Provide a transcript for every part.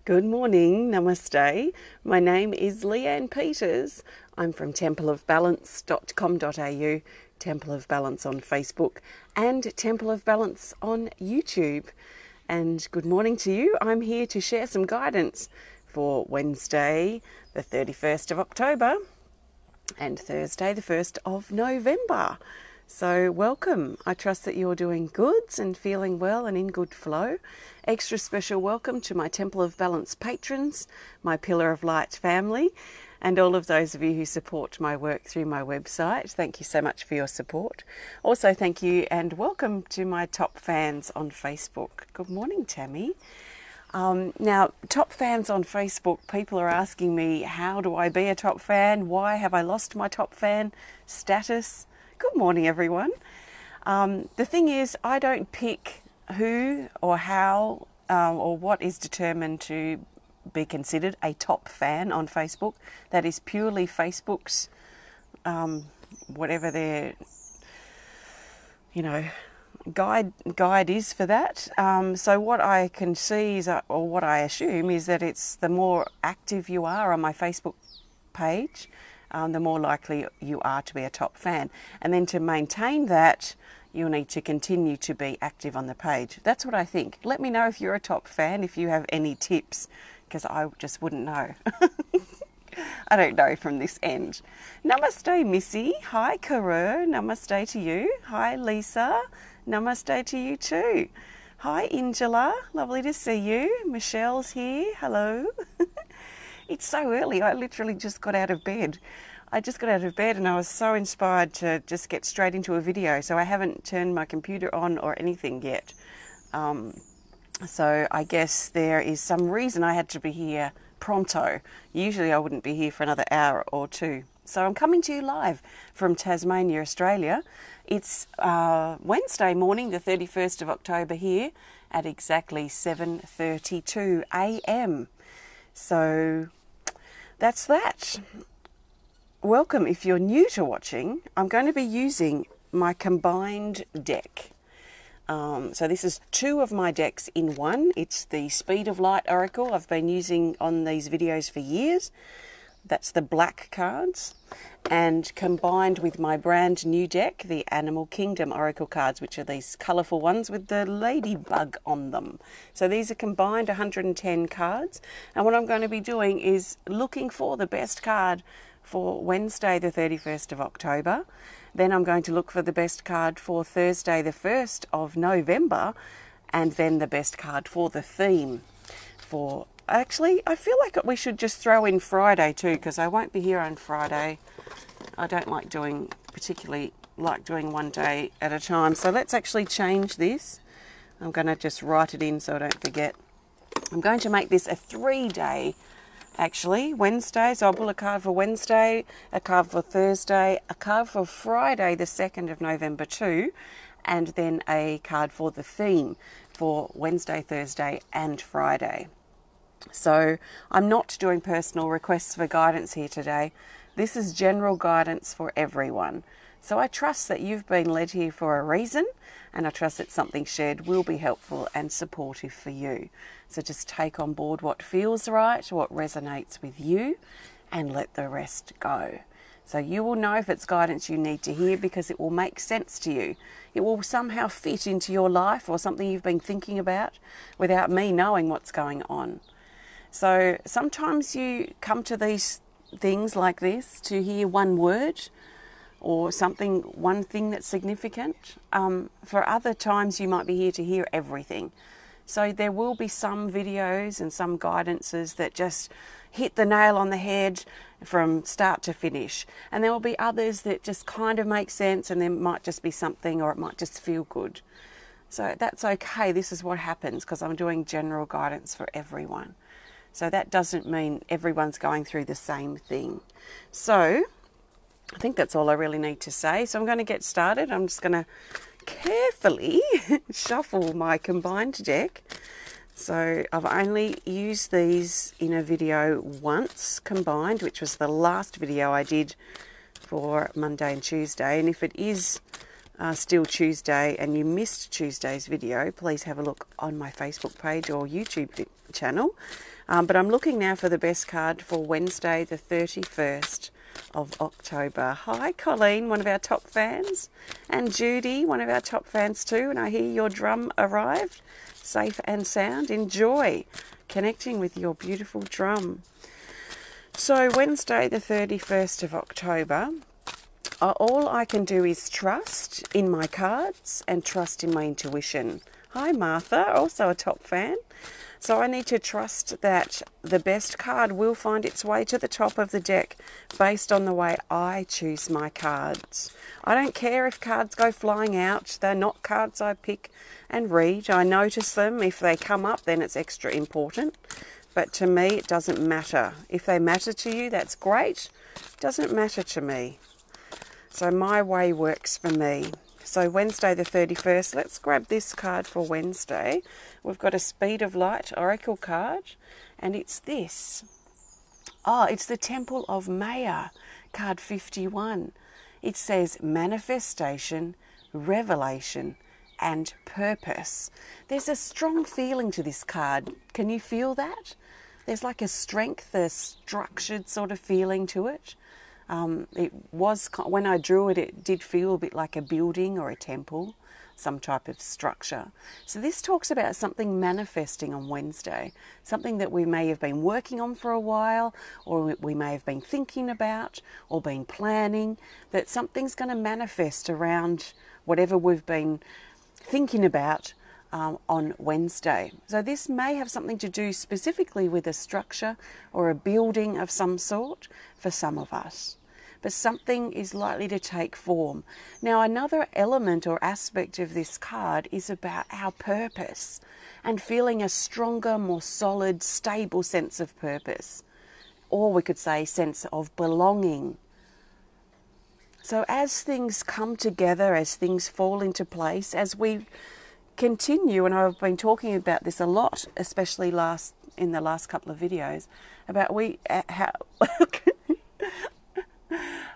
Good morning, namaste. My name is Leanne Peters. I'm from templeofbalance.com.au, Temple of Balance on Facebook, and Temple of Balance on YouTube. And good morning to you. I'm here to share some guidance for Wednesday, the 31st of October, and Thursday, the 1st of November. So welcome. I trust that you're doing good and feeling well and in good flow. Extra special welcome to my Temple of Balance patrons, my Pillar of Light family, and all of those of you who support my work through my website. Thank you so much for your support. Also, thank you and welcome to my top fans on Facebook. Good morning, Tammy. Now, top fans on Facebook, people are asking me, how do I be a top fan? Why have I lost my top fan status? Good morning, everyone. The thing is, I don't pick who or how or what is determined to be considered a top fan on Facebook. That is purely Facebook's, whatever their, guide is for that. So what I can see is, or what I assume is that it's the more active you are on my Facebook page, the more likely you are to be a top fan. And then to maintain that, you'll need to continue to be active on the page. That's what I think. Let me know if you're a top fan, if you have any tips, because I just wouldn't know. I don't know from this end. Namaste, Missy. Hi, Karur. Namaste to you. Hi, Lisa. Namaste to you too. Hi, Angela. Lovely to see you. Michelle's here. Hello. It's so early. I literally just got out of bed. And I was so inspired to just get straight into a video. So I haven't turned my computer on or anything yet. So I guess there is some reason I had to be here pronto. Usually I wouldn't be here for another hour or two. So I'm coming to you live from Tasmania, Australia. It's Wednesday morning, the 31st of October here at exactly 7:32 a.m. So that's that. Welcome. If you're new to watching, I'm going to be using my combined deck. So this is two of my decks in one. It's the Speed of Light Oracle I've been using on these videos for years. That's the black cards. And combined with my brand new deck, the Animal Kingdom Oracle cards, which are these colourful ones with the ladybug on them. So these are combined 110 cards. And what I'm going to be doing is looking for the best card for Wednesday, the 31st of October. Then I'm going to look for the best card for Thursday, the 1st of November. And then the best card for the theme for... Actually, I feel like we should just throw in Friday too, because I won't be here on Friday. I don't particularly like doing one day at a time. So let's actually change this. I'm going to just write it in so I don't forget. I'm going to make this a 3-day, actually, Wednesday. So I'll pull a card for Wednesday, a card for Thursday, a card for Friday, the 2nd of November too, and then a card for the theme for Wednesday, Thursday, and Friday. So I'm not doing personal requests for guidance here today. This is general guidance for everyone. So I trust that you've been led here for a reason, and I trust that something shared will be helpful and supportive for you. So just take on board what feels right, what resonates with you, and let the rest go. So you will know if it's guidance you need to hear, because it will make sense to you. It will somehow fit into your life or something you've been thinking about without me knowing what's going on. So sometimes you come to these things like this to hear one word or something, one thing that's significant. For other times you might be here to hear everything. So there will be some videos and some guidances that just hit the nail on the head from start to finish. And there will be others that just kind of make sense, and there might just be something, or it might just feel good. So that's okay. This is what happens because I'm doing general guidance for everyone. So that doesn't mean everyone's going through the same thing. So I think that's all I really need to say. So I'm going to get started. I'm just going to carefully shuffle my combined deck. So I've only used these in a video once combined, which was the last video I did for Monday and Tuesday. And if it is still Tuesday and you missed Tuesday's video, please have a look on my Facebook page or YouTube channel. But I'm looking now for the best card for Wednesday, the 31st of October. Hi, Colleen, one of our top fans, and Judy, one of our top fans too. And I hear your drum arrived, safe and sound. Enjoy connecting with your beautiful drum. So Wednesday, the 31st of October, all I can do is trust in my cards and trust in my intuition. Hi, Martha, also a top fan. So I need to trust that the best card will find its way to the top of the deck based on the way I choose my cards. I don't care if cards go flying out. They're not cards I pick and read. I notice them. If they come up, then it's extra important. But to me, it doesn't matter. If they matter to you, that's great. It doesn't matter to me. So my way works for me. So Wednesday the 31st, let's grab this card for Wednesday. We've got a Speed of Light Oracle card, and it's this. Oh, it's the Temple of Maya, card 51. It says manifestation, revelation, and purpose. There's a strong feeling to this card. Can you feel that? There's like a strength, a structured sort of feeling to it. It was, when I drew it, it did feel a bit like a building or a temple, some type of structure. So this talks about something manifesting on Wednesday, something that we may have been working on for a while, or we may have been thinking about, or been planning, that something's going to manifest around whatever we've been thinking about on Wednesday. So this may have something to do specifically with a structure or a building of some sort for some of us. But something is likely to take form. Now, another element or aspect of this card is about our purpose and feeling a stronger, more solid, stable sense of purpose. Or we could say sense of belonging. So as things come together, as things fall into place, as we continue, and I've been talking about this a lot, especially in the last couple of videos, about how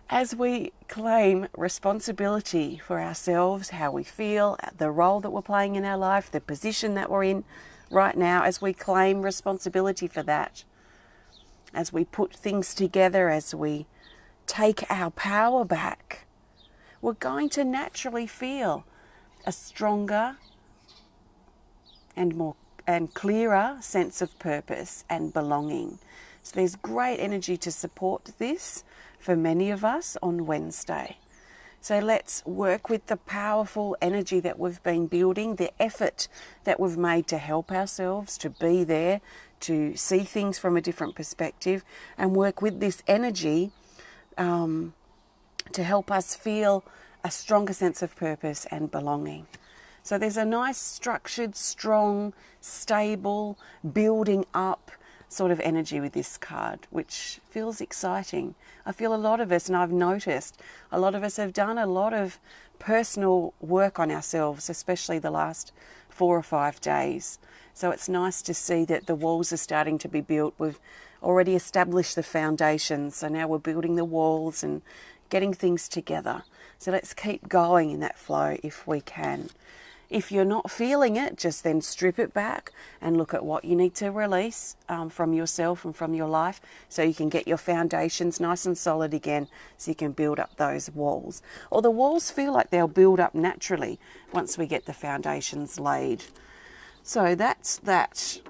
as we claim responsibility for ourselves, how we feel, the role that we're playing in our life, the position that we're in right now, as we claim responsibility for that, as we put things together, as we take our power back, we're going to naturally feel a stronger and clearer sense of purpose and belonging. So there's great energy to support this for many of us on Wednesday. So let's work with the powerful energy that we've been building, the effort that we've made to help ourselves, to be there, to see things from a different perspective, and work with this energy to help us feel a stronger sense of purpose and belonging. So there's a nice structured, strong, stable, building up sort of energy with this card, which feels exciting. I feel a lot of us, and I've noticed, a lot of us have done a lot of personal work on ourselves, especially the last 4 or 5 days. So it's nice to see that the walls are starting to be built. We've already established the foundations, so now we're building the walls and getting things together. So let's keep going in that flow if we can. If you're not feeling it, just then strip it back and look at what you need to release from yourself and from your life, so you can get your foundations nice and solid again, so you can build up those walls. Or the walls feel like they'll build up naturally once we get the foundations laid. So that's that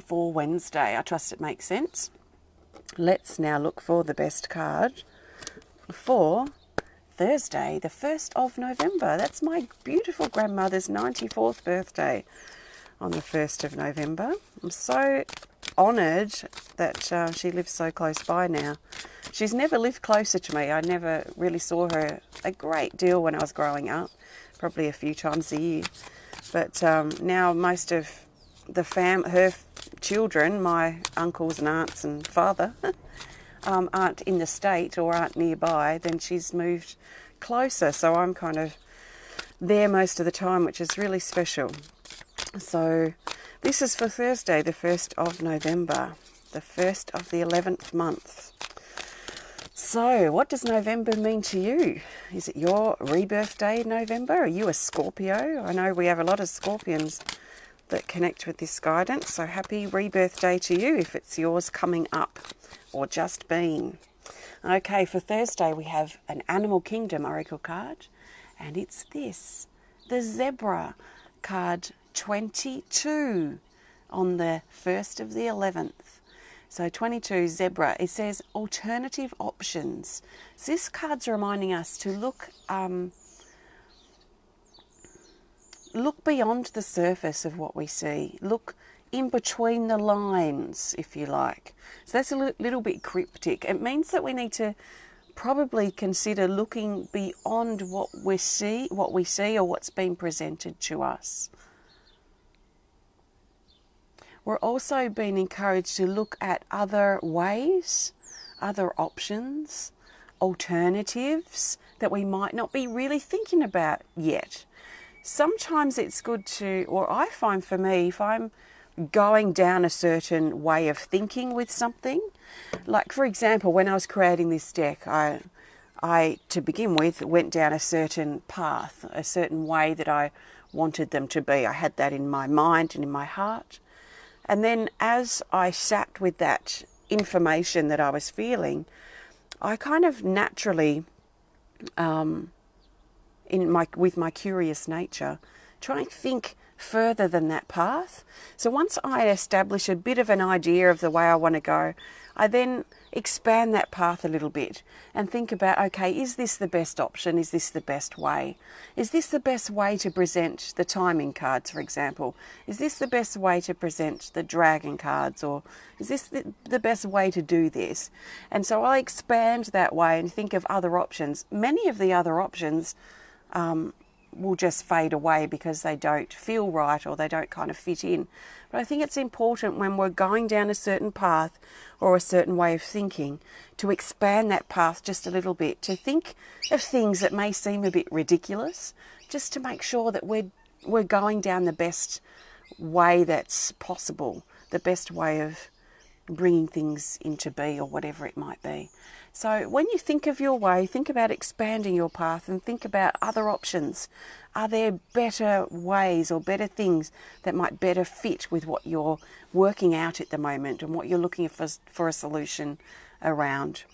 for Wednesday. I trust it makes sense. Let's now look for the best card for Thursday, the 1st of November. That's my beautiful grandmother's 94th birthday on the 1st of November. I'm so honoured that she lives so close by now. She's never lived closer to me. I never really saw her a great deal when I was growing up, probably a few times a year. But now most of her children, my uncles and aunts and father, aren't in the state or aren't nearby, then she's moved closer. So I'm kind of there most of the time, which is really special. So this is for Thursday, the 1st of November, the 1st of the 11th month. So, what does November mean to you? Is it your rebirth day in November? Are you a Scorpio? I know we have a lot of Scorpions that connect with this guidance. So, happy rebirth day to you if it's yours coming up or just been. Okay, for Thursday we have an Animal Kingdom Oracle card, and it's this, the Zebra card 22 on the 1st of the 11th. So 22 Zebra, it says alternative options. So this card's reminding us to look beyond the surface of what we see. Look in between the lines, if you like. So that's a little bit cryptic. It means that we need to probably consider looking beyond what we see or what's been presented to us. We're also being encouraged to look at other ways, other options, alternatives that we might not be really thinking about yet. Sometimes it's good to, or I find for me, if I'm going down a certain way of thinking with something, like for example, when I was creating this deck, I to begin with, went down a certain path, a certain way that I wanted them to be. I had that in my mind and in my heart. And then as I sat with that information that I was feeling, I kind of naturally, with my curious nature, try and think further than that path. So once I establish a bit of an idea of the way I want to go, I then expand that path a little bit and think about, okay, is this the best option? Is this the best way? Is this the best way to present the timing cards, for example? Is this the best way to present the dragon cards? Or is this the best way to do this? And so I expand that way and think of other options. Many of the other options will just fade away because they don't feel right or they don't kind of fit in. But I think it's important when we're going down a certain path or a certain way of thinking to expand that path just a little bit, to think of things that may seem a bit ridiculous, just to make sure that we're going down the best way that's possible, the best way of bringing things into be or whatever it might be. So when you think of your way, think about expanding your path and think about other options. Are there better ways or better things that might better fit with what you're working out at the moment and what you're looking for a solution around?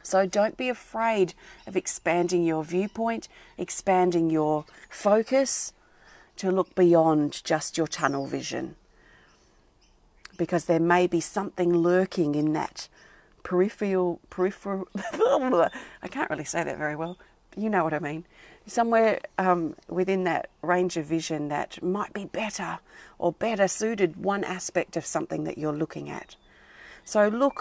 So don't be afraid of expanding your viewpoint, expanding your focus to look beyond just your tunnel vision. Because there may be something lurking in that peripheral, I can't really say that very well, you know what I mean. Somewhere within that range of vision that might be better or better suited one aspect of something that you're looking at. So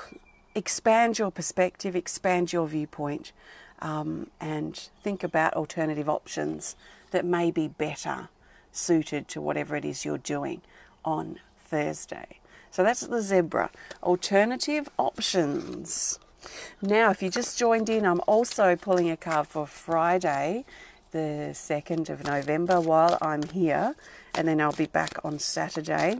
expand your perspective, expand your viewpoint, and think about alternative options that may be better suited to whatever it is you're doing on Thursday. So that's the Zebra, alternative options. Now, if you just joined in, I'm also pulling a card for Friday, the 2nd of November, while I'm here, and then I'll be back on Saturday.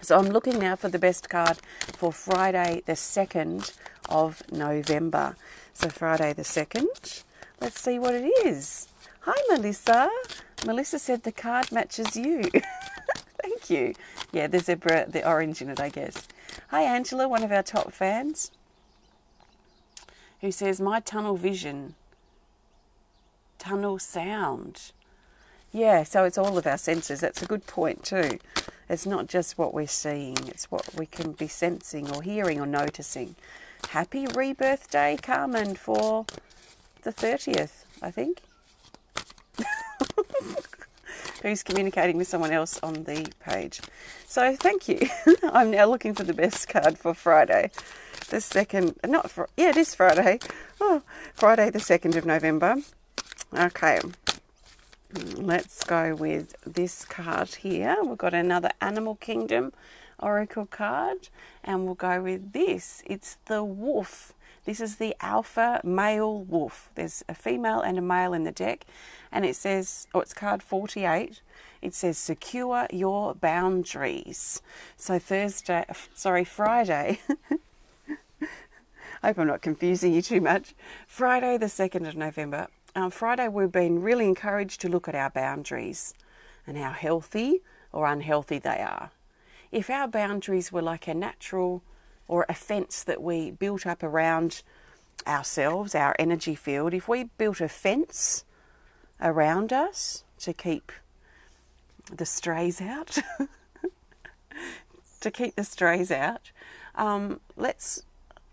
So I'm looking now for the best card for Friday, the 2nd of November. So Friday the 2nd, let's see what it is. Hi, Melissa. Melissa said the card matches you. Thank you. Yeah, the zebra, the orange in it, I guess. Hi, Angela, one of our top fans, who says, my tunnel vision, tunnel sound. Yeah, so it's all of our senses. That's a good point too. It's not just what we're seeing, it's what we can be sensing or hearing or noticing. Happy rebirth day, Carmen, for the 30th, I think. Who's communicating with someone else on the page. So thank you. I'm now looking for the best card for Friday. The 2nd, it is Friday. Oh, Friday the 2nd of November. Okay, let's go with this card here. We've got another Animal Kingdom Oracle card, and we'll go with this. It's the wolf. This is the alpha male wolf. There's a female and a male in the deck, and it says, it's card 48. It says, secure your boundaries. So Friday. hope I'm not confusing you too much. Friday the 2nd of November. Friday we've been really encouraged to look at our boundaries and how healthy or unhealthy they are. If our boundaries were like a natural or a fence that we built up around ourselves, our energy field, if we built a fence around us to keep the strays out,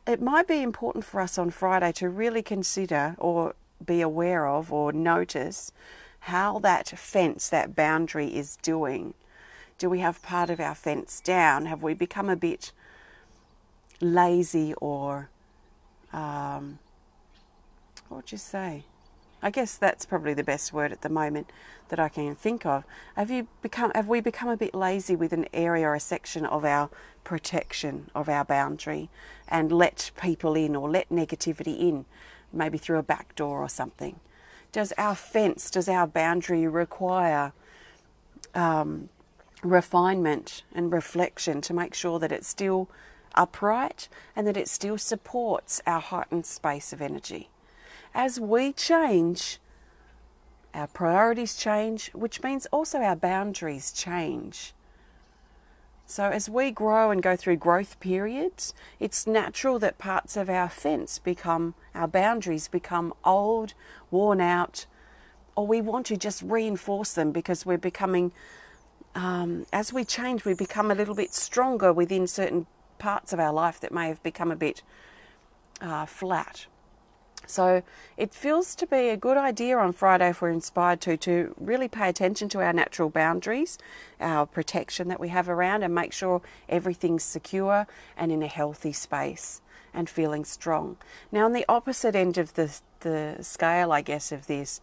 it might be important for us on Friday to really consider or be aware of or notice how that fence, that boundary is doing. Do we have part of our fence down? Have we become a bit lazy or, what would you say? I guess that's probably the best word at the moment that I can think of. Have we become a bit lazy with an area or a section of our protection, of our boundary, and let people in or let negativity in, maybe through a back door or something? Does our fence, does our boundary require refinement and reflection to make sure that it's still upright and that it still supports our heightened space of energy? As we change, our priorities change, which means also our boundaries change. So as we grow and go through growth periods, it's natural that parts of our fence our boundaries become old, worn out, or we want to just reinforce them because we're becoming, as we change, we become a little bit stronger within certain parts of our life that may have become a bit flat. So it feels to be a good idea on Friday, if we're inspired to really pay attention to our natural boundaries, our protection that we have around, and make sure everything's secure and in a healthy space and feeling strong. Now, on the opposite end of the scale, I guess, of this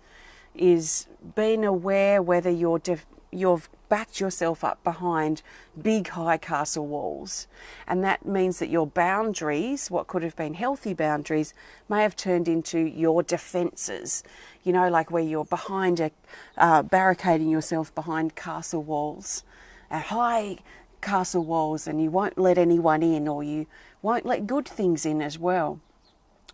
is being aware whether you've backed yourself up behind big high castle walls, and that means that your boundaries, what could have been healthy boundaries, may have turned into your defences, like where you're behind barricading yourself behind castle walls, high castle walls, and you won't let anyone in, or you won't let good things in as well.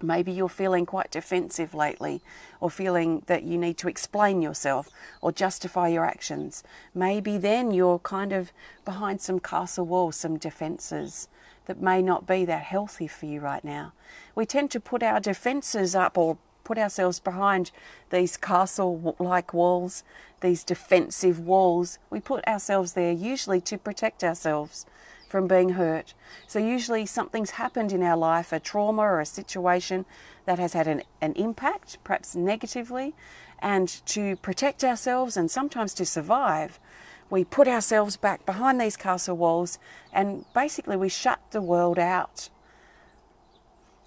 Maybe you're feeling quite defensive lately, or feeling that you need to explain yourself or justify your actions. Maybe then you're kind of behind some castle walls, some defences that may not be that healthy for you right now. We tend to put our defences up or put ourselves behind these castle-like walls, these defensive walls. We put ourselves there usually to protect ourselves from being hurt. So usually something's happened in our life, a trauma or a situation that has had an impact, perhaps negatively, and to protect ourselves and sometimes to survive, we put ourselves back behind these castle walls and basically we shut the world out.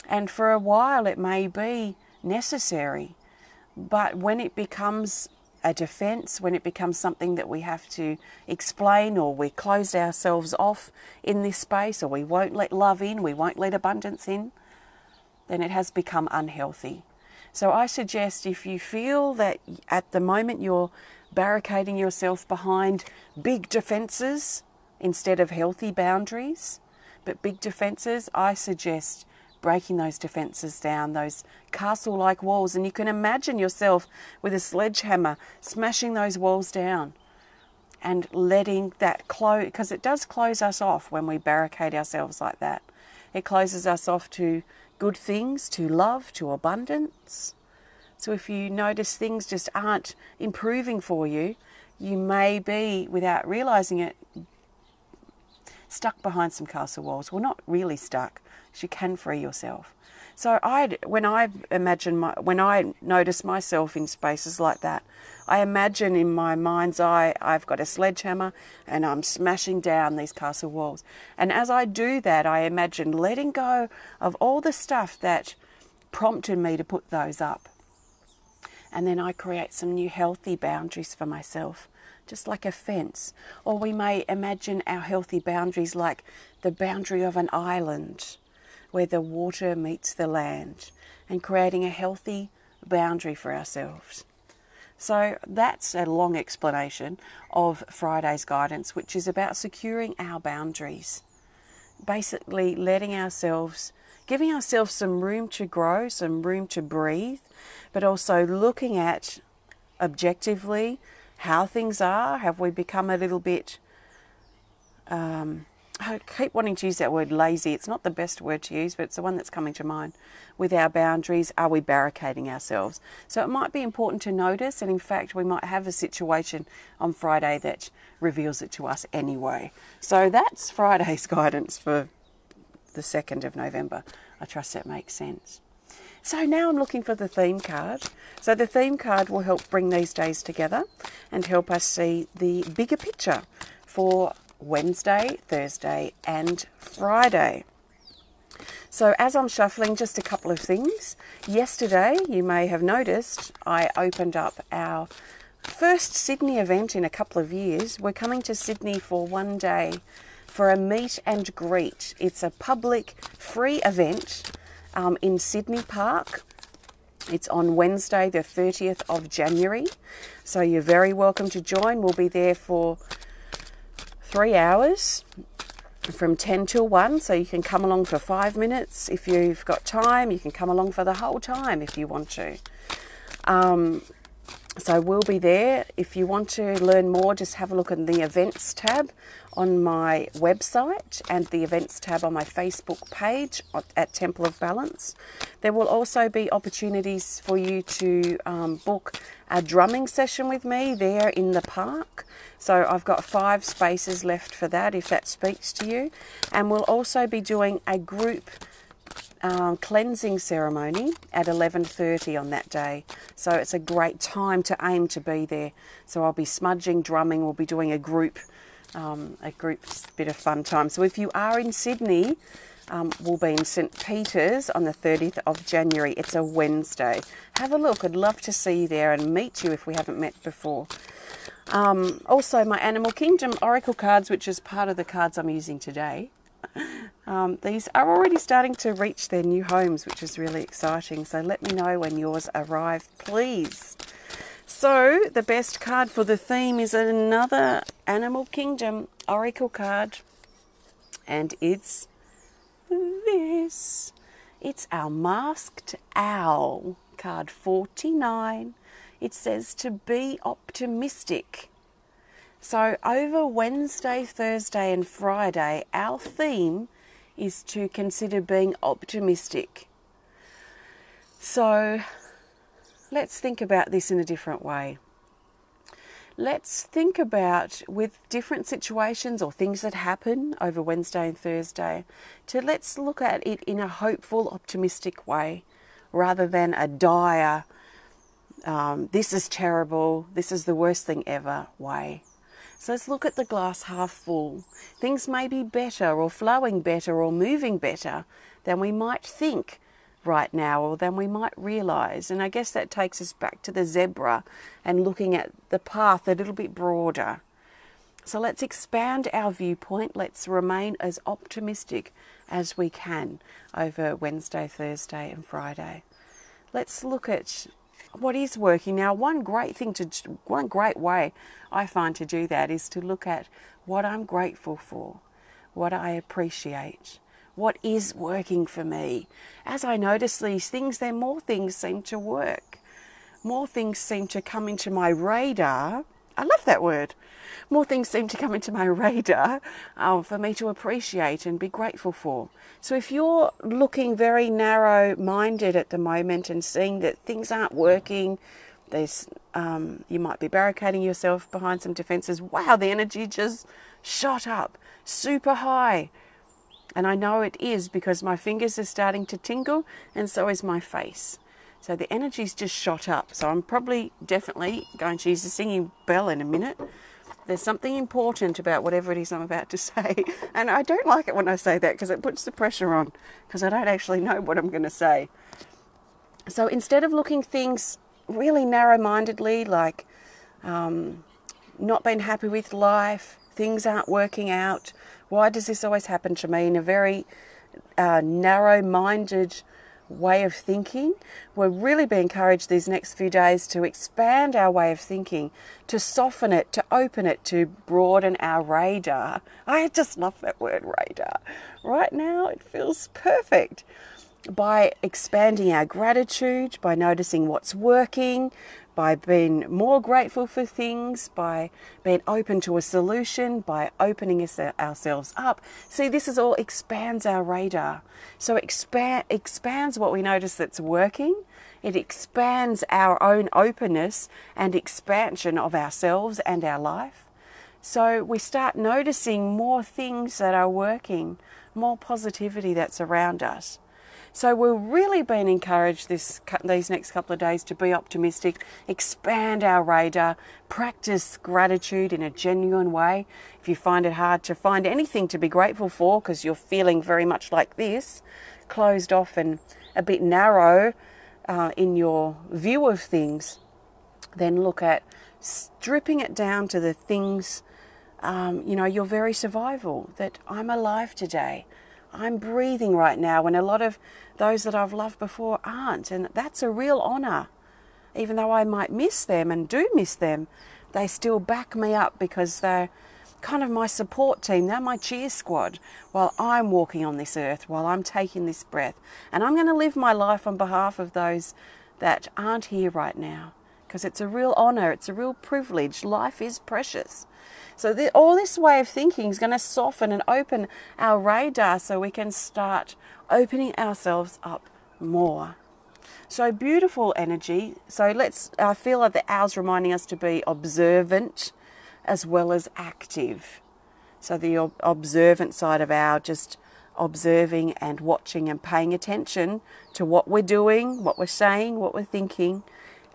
And for a while it may be necessary, but when it becomes a defence, when it becomes something that we have to explain, or we closed ourselves off in this space, or we won't let love in, we won't let abundance in, then it has become unhealthy. So I suggest, if you feel that at the moment you're barricading yourself behind big defences instead of healthy boundaries, but big defences, I suggest breaking those defences down, those castle-like walls. And you can imagine yourself with a sledgehammer smashing those walls down and letting that close, because it does close us off when we barricade ourselves like that. It closes us off to good things, to love, to abundance. So if you notice things just aren't improving for you, you may be, without realising it, stuck behind some castle walls. Well, not really stuck. You can free yourself. So when I notice myself in spaces like that, I imagine in my mind's eye I've got a sledgehammer and I'm smashing down these castle walls. And as I do that, I imagine letting go of all the stuff that prompted me to put those up. And then I create some new healthy boundaries for myself, just like a fence. Or we may imagine our healthy boundaries like the boundary of an island, where the water meets the land, and creating a healthy boundary for ourselves. So that's a long explanation of Friday's guidance, which is about securing our boundaries. Basically letting ourselves giving ourselves some room to grow, some room to breathe, but also looking at objectively how things are. Have we become a little bit, I keep wanting to use that word lazy. It's not the best word to use, but it's the one that's coming to mind. With our boundaries, are we barricading ourselves? So it might be important to notice, and in fact we might have a situation on Friday that reveals it to us anyway. So that's Friday's guidance for the 2nd of November. I trust that makes sense. So now I'm looking for the theme card. So the theme card will help bring these days together and help us see the bigger picture for Wednesday, Thursday and Friday. So as I'm shuffling, just a couple of things. Yesterday, you may have noticed, I opened up our first Sydney event in a couple of years. We're coming to Sydney for one day for a meet and greet. It's a public free event in Sydney Park. It's on Wednesday, the 30th of January. So you're very welcome to join. We'll be there for 3 hours from 10 till 1. So you can come along for 5 minutes. If you've got time, you can come along for the whole time if you want to. So we'll be there. If you want to learn more, just have a look in the events tab on my website and the events tab on my Facebook page at Temple of Balance. There will also be opportunities for you to book a drumming session with me there in the park. So I've got 5 spaces left for that if that speaks to you. And we'll also be doing a group cleansing ceremony at 11:30 on that day. So it's a great time to aim to be there. So I'll be smudging, drumming, we'll be doing a group bit of fun time. So if you are in Sydney, we'll be in St. Peter's on the 30th of January. It's a Wednesday. Have a look. I'd love to see you there and meet you if we haven't met before. Also my Animal Kingdom Oracle cards, which is part of the cards I'm using today. These are already starting to reach their new homes, which is really exciting. So let me know when yours arrive, please. So the best card for the theme is another Animal Kingdom Oracle card. And it's this. It's our Masked Owl, card 49. It says to be optimistic. So over Wednesday, Thursday and Friday, our theme is to consider being optimistic. So let's think about this in a different way. Let's think about, with different situations or things that happen over Wednesday and Thursday, let's look at it in a hopeful, optimistic way rather than a dire, this is terrible, this is the worst thing ever way. So let's look at the glass half full. Things may be better or flowing better or moving better than we might think right now or than we might realise. And I guess that takes us back to the zebra and looking at the path a little bit broader. So let's expand our viewpoint. Let's remain as optimistic as we can over Wednesday, Thursday and Friday. Let's look at what is working now. One great way I find to do that is to look at what I'm grateful for, what I appreciate, what is working for me. As I notice these things, then more things seem to work. More things seem to come into my radar. I love that word. More things seem to come into my radar for me to appreciate and be grateful for. So if you're looking very narrow-minded at the moment and seeing that things aren't working, you might be barricading yourself behind some defences. Wow, the energy just shot up super high. And I know it is because my fingers are starting to tingle and so is my face. So the energy's just shot up. So I'm definitely going to use the singing bell in a minute. There's something important about whatever it is I'm about to say. And I don't like it when I say that because it puts the pressure on because I don't actually know what I'm going to say. So instead of looking things really narrow-mindedly, like not being happy with life, things aren't working out, why does this always happen to me, in a very narrow-minded way of thinking. We'll really be encouraged these next few days to expand our way of thinking, to soften it, to open it, to broaden our radar. I just love that word, radar. Right now it feels perfect. By expanding our gratitude, by noticing what's working, by being more grateful for things, by being open to a solution, by opening ourselves up. See, this is all expands our radar. So expands what we notice that's working. It expands our own openness and expansion of ourselves and our life. So we start noticing more things that are working, more positivity that's around us. So we're really being encouraged these next couple of days to be optimistic, expand our radar, practice gratitude in a genuine way. If you find it hard to find anything to be grateful for because you're feeling very much like this, closed off and a bit narrow in your view of things, then look at stripping it down to the things, your very survival, that I'm alive today. I'm breathing right now when a lot of those that I've loved before aren't. And that's a real honour. Even though I might miss them and do miss them, they still back me up because they're kind of my support team. They're my cheer squad while I'm walking on this earth, while I'm taking this breath. And I'm going to live my life on behalf of those that aren't here right now, because it's a real honour, it's a real privilege. Life is precious. So all this way of thinking is going to soften and open our radar so we can start opening ourselves up more. So beautiful energy. So I feel like the owl's reminding us to be observant as well as active. So the observant side of our just observing and watching and paying attention to what we're doing, what we're saying, what we're thinking,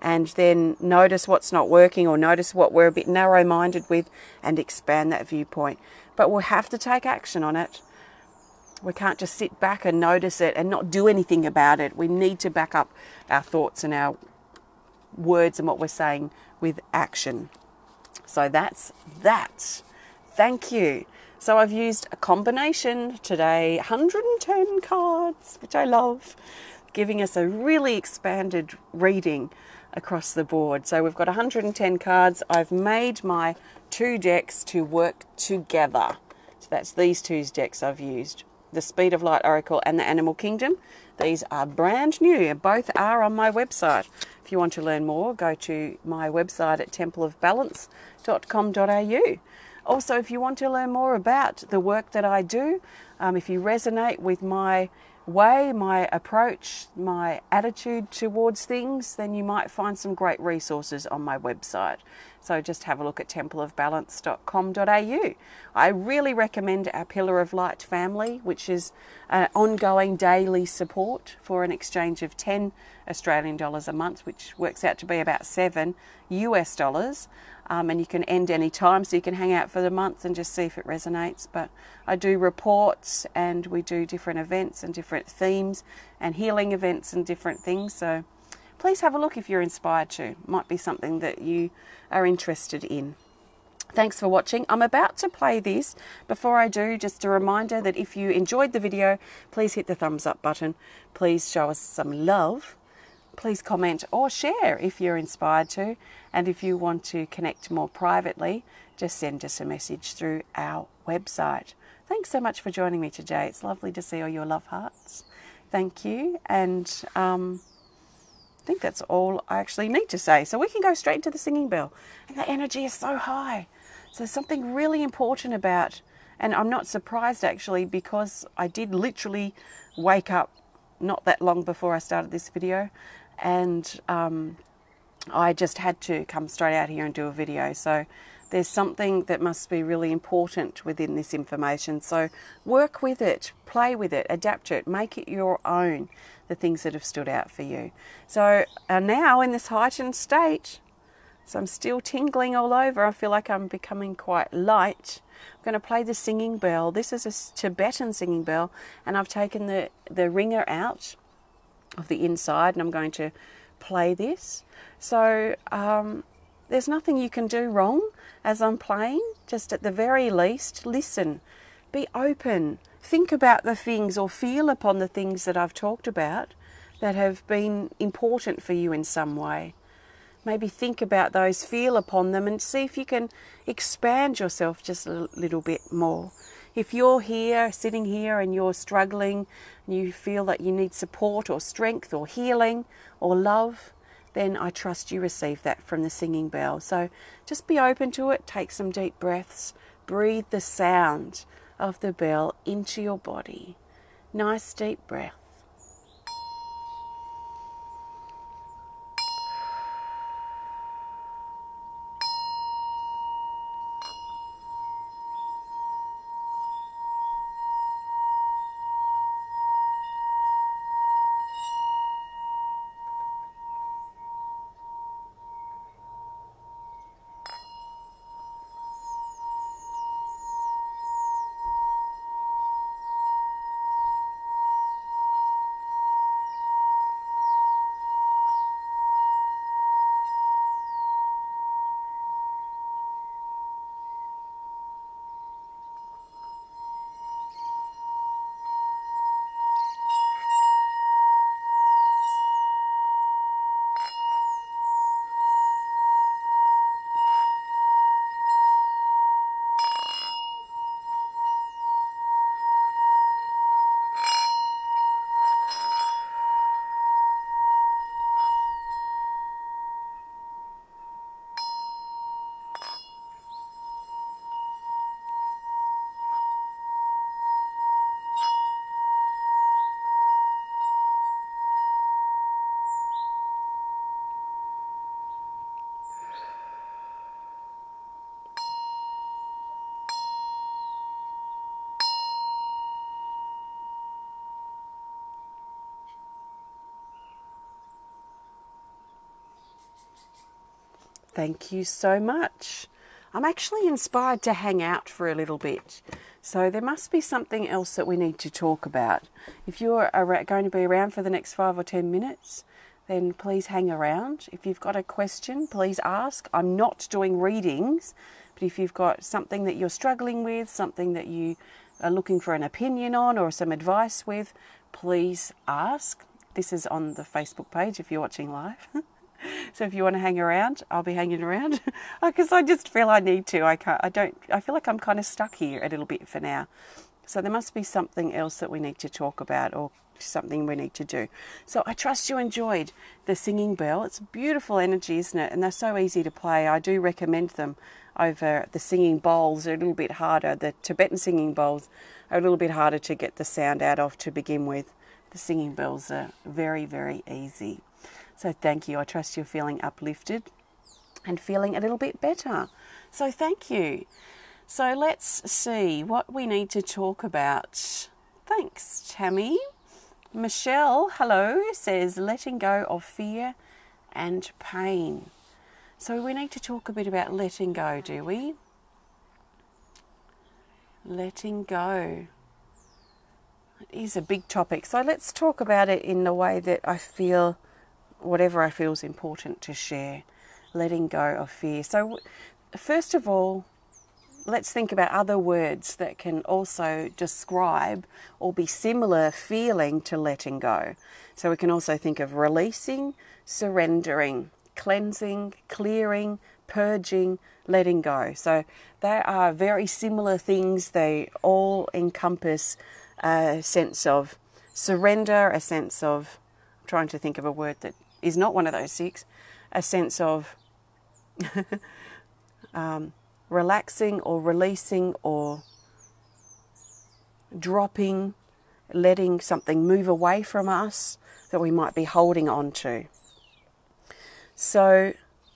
and then notice what's not working or notice what we're a bit narrow-minded with and expand that viewpoint. But we'll have to take action on it. We can't just sit back and notice it and not do anything about it. We need to back up our thoughts and our words and what we're saying with action. So that's that. Thank you. So I've used a combination today, 110 cards, which I love, giving us a really expanded reading across the board. So we've got 110 cards. I've made my 2 decks to work together. So that's these 2 decks I've used. The Speed of Light Oracle and the Animal Kingdom. These are brand new. Both are on my website. If you want to learn more, go to my website at templeofbalance.com.au. Also, if you want to learn more about the work that I do, if you resonate with my way, my approach, my attitude towards things, then you might find some great resources on my website. So just have a look at templeofbalance.com.au. I really recommend our Pillar of Light family, which is an ongoing daily support for an exchange of 10 Australian dollars a month, which works out to be about $7 US. And you can end any time, so you can hang out for the month and just see if it resonates. But I do reports and we do different events and different themes and healing events and different things. So please have a look if you're inspired to. Might be something that you are interested in. Thanks for watching. I'm about to play this. Before I do, just a reminder that if you enjoyed the video, please hit the thumbs up button. Please show us some love. Please comment or share if you're inspired to. And if you want to connect more privately, just send us a message through our website. Thanks so much for joining me today. It's lovely to see all your love hearts. Thank you. And I think that's all I actually need to say. So we can go straight into the singing bell. And the energy is so high. So there's something really important about, and I'm not surprised actually, because I did literally wake up not that long before I started this video. And I just had to come straight out here and do a video. So there's something that must be really important within this information. So work with it, play with it, adapt to it, make it your own, the things that have stood out for you. So now in this heightened state, so I'm still tingling all over. I feel like I'm becoming quite light. I'm going to play the singing bell. This is a Tibetan singing bell, and I've taken the ringer out of the inside, and I'm going to play this. So there's nothing you can do wrong as I'm playing. Just at the very least, listen, be open, think about the things or feel upon the things that I've talked about. that have been important for you in some way. Maybe think about those, feel upon them, and see if you can expand yourself just a little bit more. If you're here, sitting here, and you're struggling, and you feel that you need support or strength or healing or love, then I trust you receive that from the singing bell. So just be open to it, take some deep breaths, breathe the sound of the bell into your body. Nice deep breath. Thank you so much. I'm actually inspired to hang out for a little bit. So there must be something else that we need to talk about. If you're going to be around for the next 5 or 10 minutes, then please hang around. If you've got a question, please ask. I'm not doing readings, but if you've got something that you're struggling with, something that you are looking for an opinion on or some advice with, please ask. This is on the Facebook page if you're watching live. So if you want to hang around, I'll be hanging around because I just feel I need to. I feel like I'm kind of stuck here a little bit for now. So there must be something else that we need to talk about or something we need to do. So I trust you enjoyed the singing bell. It's beautiful energy, isn't it? And they're so easy to play. I do recommend them over the singing bowls. They're a little bit harder. The Tibetan singing bowls are a little bit harder to get the sound out of to begin with. The singing bells are very, very easy. So thank you. I trust you're feeling uplifted and feeling a little bit better. So thank you. So let's see what we need to talk about. Thanks, Tammy. Michelle, hello, says letting go of fear and pain. So we need to talk a bit about letting go, do we? Letting go. It is a big topic. So let's talk about it in the way that I feel, whatever I feel is important to share. Letting go of fear. So first of all, let's think about other words that can also describe or be similar feeling to letting go. So we can also think of releasing, surrendering, cleansing, clearing, purging, letting go. So they are very similar things. They all encompass a sense of surrender, a sense of, I'm trying to think of a word that is not one of those 6, a sense of relaxing or releasing or dropping, letting something move away from us that we might be holding on to. So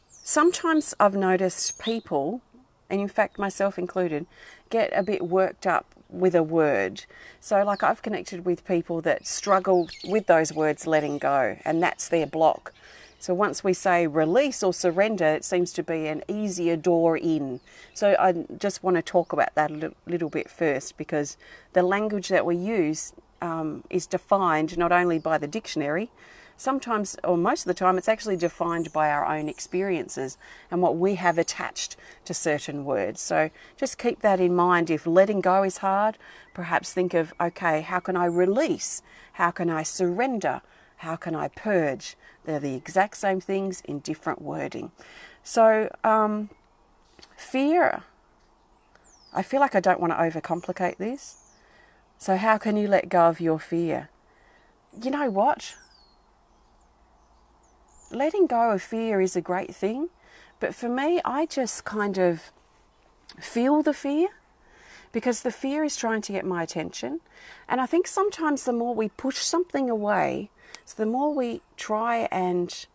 sometimes I've noticed people, and in fact myself included, get a bit worked up with a word. So like I've connected with people that struggle with those words letting go, and that's their block. So once we say release or surrender, it seems to be an easier door in. So I just want to talk about that a little bit first, because the language that we use is defined not only by the dictionary, sometimes or most of the time it's actually defined by our own experiences and what we have attached to certain words. So just keep that in mind. If letting go is hard, perhaps think of, okay, how can I release? How can I surrender? How can I purge? They're the exact same things in different wording. So fear, I feel like I don't want to overcomplicate this. So how can you let go of your fear? You know what? Letting go of fear is a great thing. But for me, I just kind of feel the fear, because the fear is trying to get my attention. And I think sometimes the more we push something away, so the more we try and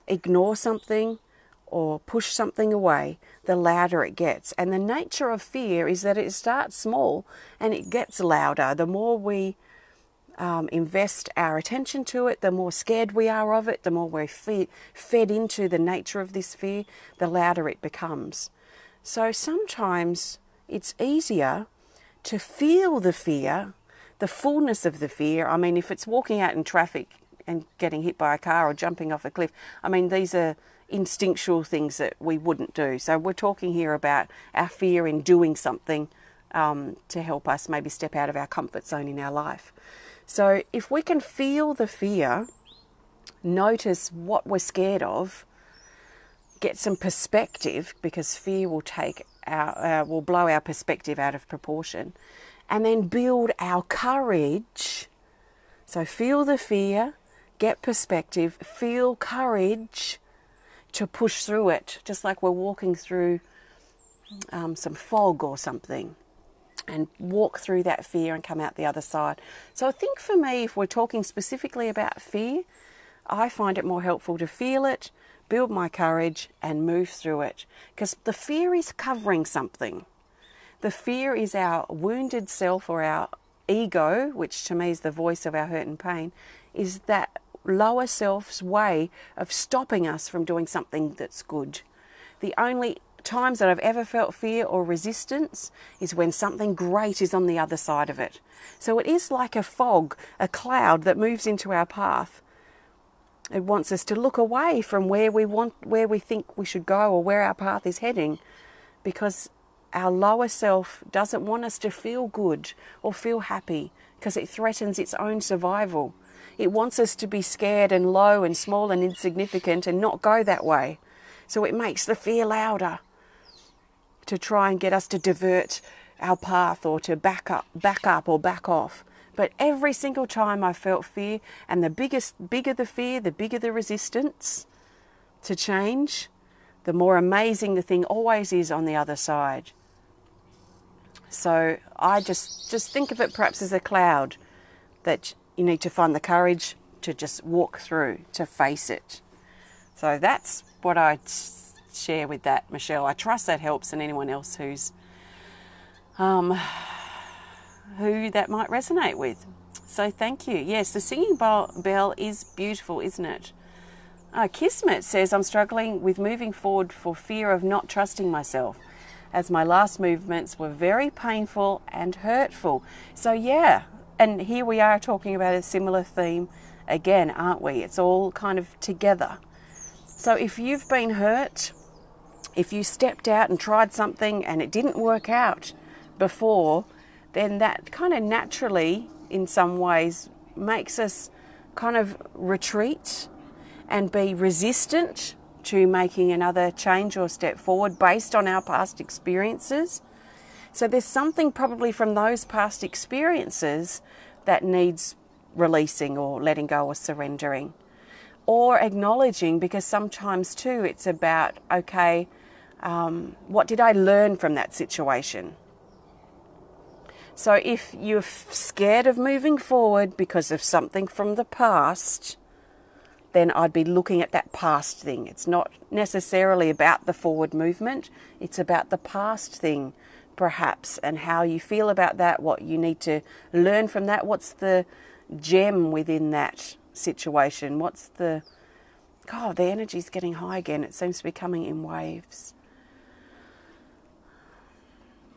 ignore something or push something away, the louder it gets. And the nature of fear is that it starts small and it gets louder. The more we invest our attention to it, the more scared we are of it, the more we're fed into the nature of this fear, the louder it becomes. So sometimes it's easier to feel the fear, the fullness of the fear. I mean, if it's walking out in traffic and getting hit by a car or jumping off a cliff, I mean, these are instinctual things that we wouldn't do. So we're talking here about our fear in doing something to help us maybe step out of our comfort zone in our life. So if we can feel the fear, notice what we're scared of, get some perspective, because fear will will blow our perspective out of proportion, and then build our courage. So feel the fear, get perspective, feel courage to push through it, just like we're walking through some fog or something, and walk through that fear and come out the other side. So I think for me, if we're talking specifically about fear, I find it more helpful to feel it, build my courage and move through it, because the fear is covering something. The fear is our wounded self, or our ego, which to me is the voice of our hurt and pain, is that lower self's way of stopping us from doing something that's good. The only times that I've ever felt fear or resistance is when something great is on the other side of it. So it is like a fog, a cloud that moves into our path. It wants us to look away from where we think we should go, or where our path is heading, because our lower self doesn't want us to feel good or feel happy, because it threatens its own survival. It wants us to be scared and low and small and insignificant and not go that way. So it makes the fear louder to try and get us to divert our path, or to back up or back off. But every single time I felt fear, and the bigger the fear, the bigger the resistance to change, the more amazing the thing always is on the other side. So I just think of it perhaps as a cloud that you need to find the courage to just walk through, to face it. So that's what I'd share with that, Michelle. I trust that helps, and anyone else who that might resonate with. So thank you. Yes, the singing bell is beautiful, isn't it? Kismet says, I'm struggling with moving forward for fear of not trusting myself, as my last movements were very painful and hurtful. So yeah, and here we are talking about a similar theme again, aren't we? It's all kind of together. So if you've been hurt, if you stepped out and tried something and it didn't work out before, then that kind of naturally, in some ways, makes us kind of retreat and be resistant to making another change or step forward based on our past experiences. So there's something probably from those past experiences that needs releasing or letting go or surrendering, or acknowledging, because sometimes too it's about, okay, what did I learn from that situation? So if you're scared of moving forward because of something from the past, then I'd be looking at that past thing. It's not necessarily about the forward movement. It's about the past thing, perhaps, and how you feel about that, what you need to learn from that. What's the gem within that situation? What's the... God, the energy's getting high again. It seems to be coming in waves.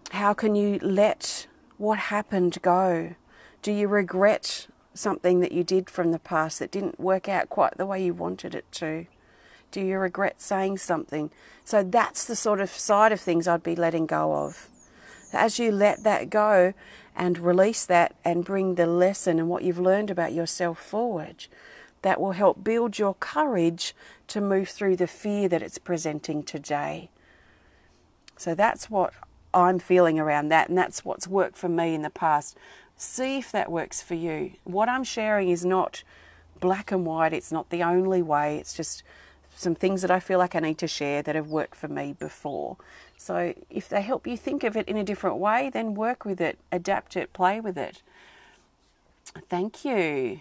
How can you let what happened go? Do you regret something that you did from the past that didn't work out quite the way you wanted it to? Do you regret saying something? So that's the sort of side of things I'd be letting go of. As you let that go and release that and bring the lesson and what you've learned about yourself forward. That will help build your courage to move through the fear that it's presenting today. So that's what I'm feeling around that, and that's what's worked for me in the past. See if that works for you. What I'm sharing is not black and white. It's not the only way. It's just some things that I feel like I need to share that have worked for me before. So if they help you think of it in a different way, then work with it, adapt it, play with it. Thank you.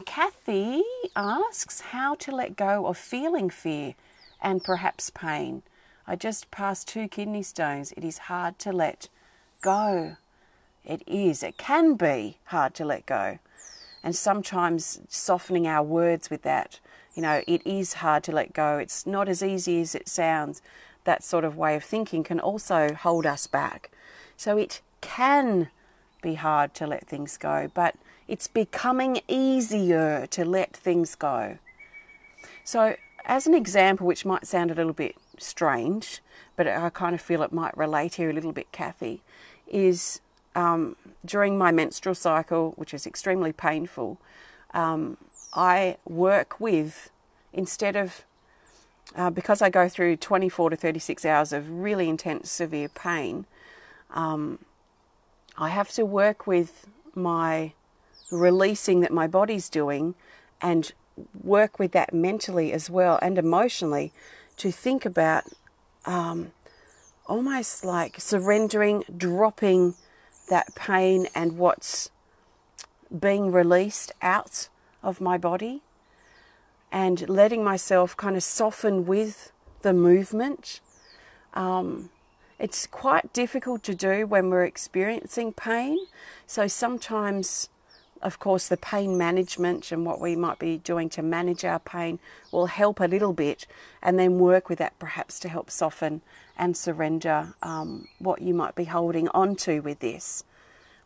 Kathy asks how to let go of feeling fear and perhaps pain. I just passed 2 kidney stones. It is hard to let go. It is. It can be hard to let go. And sometimes softening our words with that, it is hard to let go. It's not as easy as it sounds. That sort of way of thinking can also hold us back. So it can be hard to let things go, but it's becoming easier to let things go. So as an example, which might sound a little bit strange, but I kind of feel it might relate here a little bit, Kathy, is during my menstrual cycle, which is extremely painful, I work with, instead of, because I go through 24 to 36 hours of really intense, severe pain, I have to work with my releasing that my body's doing and work with that mentally as well and emotionally to think about almost like surrendering, dropping that pain and what's being released out of my body and letting myself kind of soften with the movement. It's quite difficult to do when we're experiencing pain. So sometimes, of course, the pain management and what we might be doing to manage our pain will help a little bit, and then work with that perhaps to help soften and surrender what you might be holding on to with this.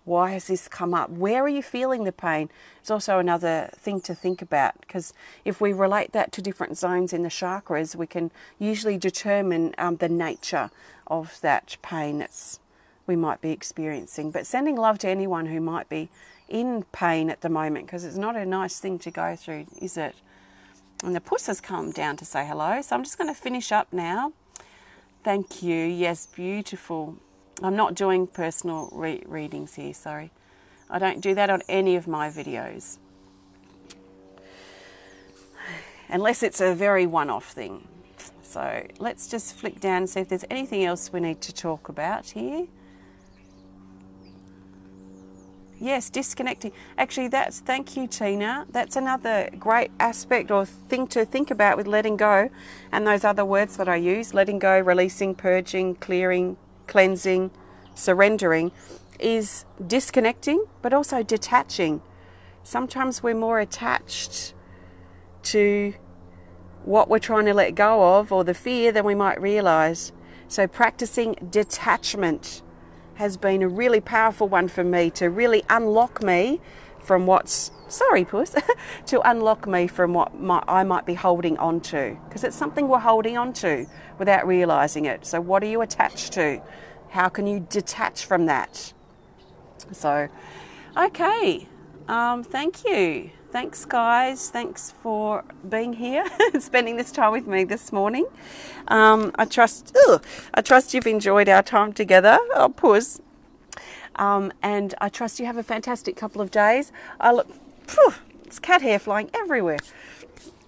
Why has this come up? Where are you feeling the pain? It's also another thing to think about, because if we relate that to different zones in the chakras, we can usually determine the nature of that pain that we might be experiencing. But sending love to anyone who might be in pain at the moment, because it's not a nice thing to go through, is it? And the puss has come down to say hello, so I'm just going to finish up now. Thank you. Yes, beautiful. I'm not doing personal readings here, sorry. I don't do that on any of my videos. Unless it's a very one-off thing. So let's just flick down and see if there's anything else we need to talk about here. Yes, disconnecting. Actually, thank you, Tina. That's another great aspect or thing to think about with letting go. And those other words that I use, letting go, releasing, purging, clearing, cleansing, surrendering, is disconnecting, but also detaching. Sometimes we're more attached to what we're trying to let go of or the fear than we might realize. So practicing detachment has been a really powerful one for me to really unlock me from what's, sorry puss, to unlock me from what I might be holding on to, because it's something we're holding on to without realizing it. So what are you attached to? How can you detach from that? So, okay, thank you. Thanks, guys. Thanks for being here and spending this time with me this morning. I trust you've enjoyed our time together. Oh, puss. And I trust you have a fantastic couple of days. It's cat hair flying everywhere.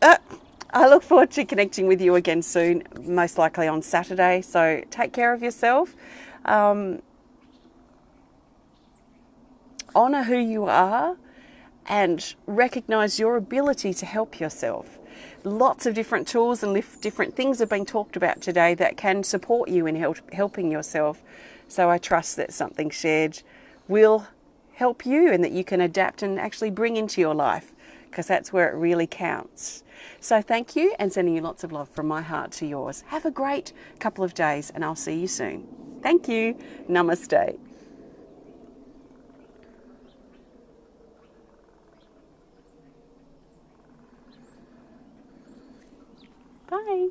I look forward to connecting with you again soon, most likely on Saturday. So take care of yourself. Honour who you are and recognise your ability to help yourself. Lots of different tools and different things have been talked about today that can support you in helping yourself. So I trust that something shared will help you and that you can adapt and actually bring into your life, because that's where it really counts. So thank you, and sending you lots of love from my heart to yours. Have a great couple of days, and I'll see you soon. Thank you. Namaste. Bye.